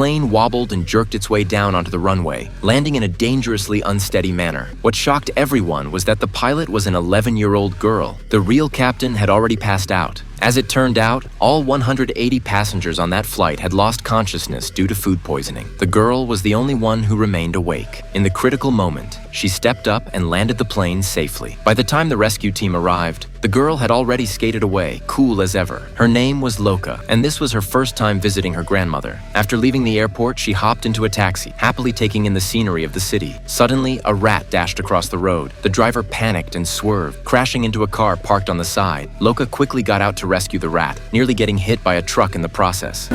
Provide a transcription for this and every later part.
plane wobbled and jerked its way down onto the runway, landing in a dangerously unsteady manner. What shocked everyone was that the pilot was an 11-year-old girl. The real captain had already passed out. As it turned out, all 180 passengers on that flight had lost consciousness due to food poisoning. The girl was the only one who remained awake. In the critical moment, she stepped up and landed the plane safely. By the time the rescue team arrived, the girl had already skated away, cool as ever. Her name was Loka, and this was her first time visiting her grandmother. After leaving the airport, she hopped into a taxi, happily taking in the scenery of the city. Suddenly, a rat dashed across the road. The driver panicked and swerved, crashing into a car parked on the side. Loka quickly got out to rescue the rat, nearly getting hit by a truck in the process.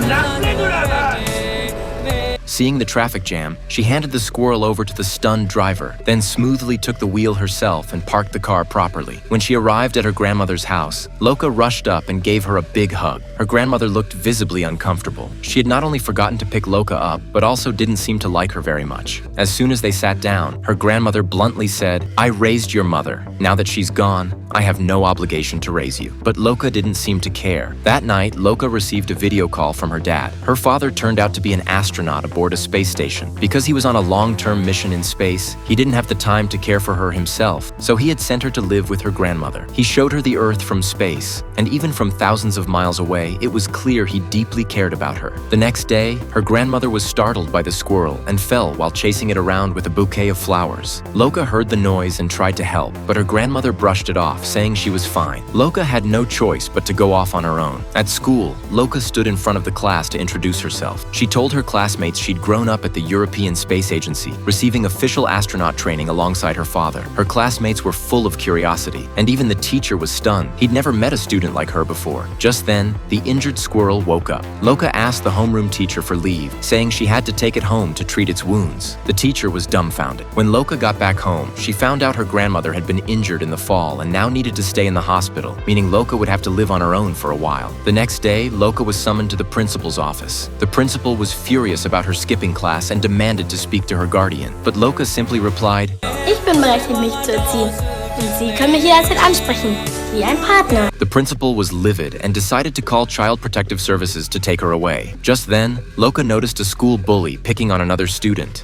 Seeing the traffic jam, she handed the squirrel over to the stunned driver, then smoothly took the wheel herself and parked the car properly. When she arrived at her grandmother's house, Loka rushed up and gave her a big hug. Her grandmother looked visibly uncomfortable. She had not only forgotten to pick Loka up, but also didn't seem to like her very much. As soon as they sat down, her grandmother bluntly said, "I raised your mother. Now that she's gone, I have no obligation to raise you." But Loka didn't seem to care. That night, Loka received a video call from her dad. Her father turned out to be an astronaut aboard a space station. Because he was on a long-term mission in space, he didn't have the time to care for her himself, so he had sent her to live with her grandmother. He showed her the Earth from space, and even from thousands of miles away, it was clear he deeply cared about her. The next day, her grandmother was startled by the squirrel and fell while chasing it around with a bouquet of flowers. Loka heard the noise and tried to help, but her grandmother brushed it off, saying she was fine. Loka had no choice but to go off on her own. At school, Loka stood in front of the class to introduce herself. She told her classmates she'd grown up at the European Space Agency, receiving official astronaut training alongside her father. Her classmates were full of curiosity, and even the teacher was stunned. He'd never met a student like her before. Just then, the injured squirrel woke up. Loka asked the homeroom teacher for leave, saying she had to take it home to treat its wounds. The teacher was dumbfounded. When Loka got back home, she found out her grandmother had been injured in the fall and now needed to stay in the hospital, meaning Loka would have to live on her own for a while. The next day, Loka was summoned to the principal's office. The principal was furious about her skipping class and demanded to speak to her guardian. But Loka simply replied, "Ich bin berechtigt, mich zu erziehen. Und Sie können mich jederzeit ansprechen, wie ein Partner." The principal was livid and decided to call Child Protective Services to take her away. Just then, Loka noticed a school bully picking on another student.